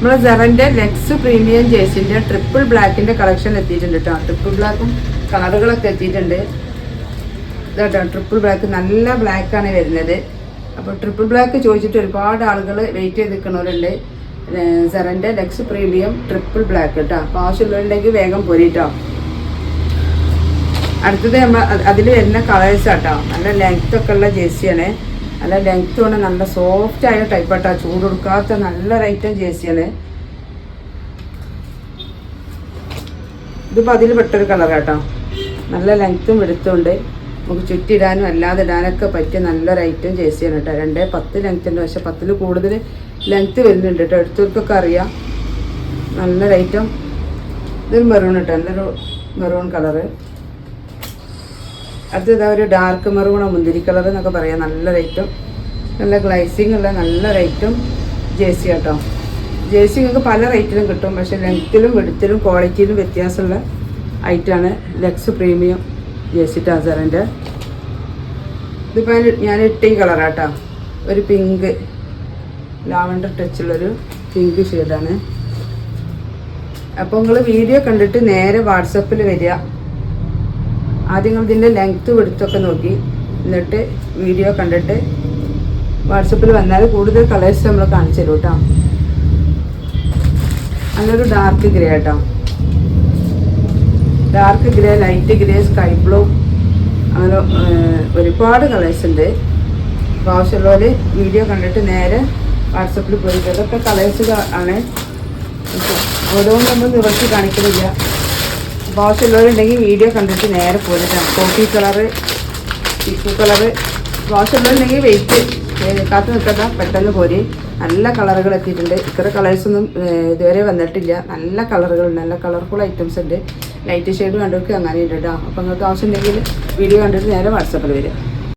നമ്മളെ സെറൻ്റെ Lex premium ജേഴ്സിൻ്റെ triple ബ്ലാക്കിൻ്റെ collection എത്തിയിട്ടുണ്ട് കേട്ടോ. ട്രിപ്പിൾ ബ്ലാക്കും കളറുകളൊക്കെ എത്തിയിട്ടുണ്ട്. ഇതാട്ടോ ട്രിപ്പിൾ ബ്ലാക്ക്, നല്ല ബ്ലാക്കാണ് വരുന്നത്. അപ്പോൾ ട്രിപ്പിൾ ബ്ലാക്ക് ചോദിച്ചിട്ട് ഒരുപാട് ആളുകൾ വെയിറ്റ് ചെയ്ത് നിൽക്കുന്നവരുണ്ട്. സെറൻ്റെ ലെക്സ് പ്രീമിയം ട്രിപ്പിൾ ബ്ലാക്ക് കേട്ടോ. അപ്പോൾ ആവശ്യമുള്ളവരുണ്ടെങ്കിൽ വേഗം പോരിട്ടോ. അടുത്തത് നമ്മൾ അതിൽ വരുന്ന കളേഴ്സ് ആട്ടോ. നല്ല ലെങ്ത് ഒക്കെ ഉള്ള ജേഴ്സിയാണ്. നല്ല ലെങ്ത് കൊണ്ട് നല്ല സോഫ്റ്റ് ആയ ടൈപ്പ് ആട്ടോ. ചൂട് കൊടുക്കാത്ത നല്ലൊരു ഐറ്റം ജേഴ്സിയാണ്. ഇതിപ്പോൾ അതിൽ പെട്ടൊരു കളറാട്ടോ. നല്ല ലെങ്ത്തും എടുത്തുകൊണ്ട് നമുക്ക് ചുറ്റിടാനും അല്ലാതെ ഇടാനൊക്കെ പറ്റിയ നല്ലൊരു ഐറ്റം ജേഴ്സിയാണ് കേട്ടോ. 2.10 ലെങ്ത് ഉണ്ട്. പക്ഷെ 10 കൂടുതൽ ലെങ്ത്ത് വരുന്നുണ്ട് കേട്ടോ. എടുത്തവർക്കൊക്കെ അറിയാം. നല്ലൊരു ഐറ്റം. ഇതൊരു മെറൂൺ കേട്ടോ. നല്ലൊരു മെറൂൺ കളറ്. അടുത്തത് ഒരു ഡാർക്ക് മെറൂണോ മുന്തിരി കളർ എന്നൊക്കെ പറയാം. നല്ലൊരു ഐറ്റം, നല്ല ഗ്ലൈസിങ് ഉള്ള നല്ലൊരു ഐറ്റം ജേഴ്സി കേട്ടോ. ജേഴ്സി നിങ്ങൾക്ക് പല റേറ്റിലും കിട്ടും. പക്ഷേ ലെങ്ത്തിലും വെടുത്തിലും ക്വാളിറ്റിയിലും വ്യത്യാസമുള്ള ഐറ്റമാണ് ലെക്സ് പ്രീമിയം ജേഴ്സി സെറൻ്റെ. ഇതിപ്പോൾ ഞാൻ ഇട്ട ഈ കളറാട്ടോ. ഒരു പിങ്ക് ലാവണ്ടർ ടച്ചുള്ളൊരു പിങ്ക് ഷെയ്ഡാണ്. അപ്പോൾ നിങ്ങൾ വീഡിയോ കണ്ടിട്ട് നേരെ വാട്സപ്പിൽ വരിക. ആദ്യം നിങ്ങൾ ഇതിൻ്റെ ലെങ്ത്ത് വെടുത്തൊക്കെ നോക്കി എന്നിട്ട് വീഡിയോ കണ്ടിട്ട് വാട്സപ്പിൽ വന്നാൽ കൂടുതൽ കളേഴ്സ് നമ്മൾ കാണിച്ചു തരും കേട്ടോ. നല്ലൊരു ഡാർക്ക് ഗ്രേ കേട്ടോ. Dark grey, light grey, sky blue, അങ്ങനെ ഒരുപാട് കളേഴ്സ് ഉണ്ട്. അപ്പോൾ ആവശ്യമുള്ളവർ വീഡിയോ കണ്ടിട്ട് നേരെ വാട്സപ്പിൽ പോയി. ഇതൊക്കെ കളേഴ്സ് ആണ്. ഓരോന്നും നമ്മൾ നിവർത്തി കാണിക്കുന്നില്ല. അപ്പോൾ ആവശ്യമുള്ളവരുണ്ടെങ്കിൽ വീഡിയോ കണ്ടിട്ട് നേരെ പോയിട്ടാണ്. Coffee colour, pink colour. ആവശ്യമുള്ളവരുണ്ടെങ്കിൽ വെയിറ്റ് കാത്തു നിൽക്കണ്ട, പെട്ടെന്ന് പോരി. നല്ല കളറുകൾ എത്തിയിട്ടുണ്ട്. ഇത്ര കളേഴ്സൊന്നും ഇതുവരെ വന്നിട്ടില്ല. നല്ല കളറുകളുണ്ട്, നല്ല കളർഫുൾ ഐറ്റംസ് ഉണ്ട്. ലൈറ്റ് ഷെയ്ഡ് കണ്ടവർക്ക് അങ്ങനെ ഉണ്ട് കേട്ടോ. അപ്പോൾ നിങ്ങൾക്ക് ആവശ്യമുണ്ടെങ്കിൽ വീഡിയോ കണ്ടിട്ട് നേരെ വാട്സാപ്പിൽ വരിക.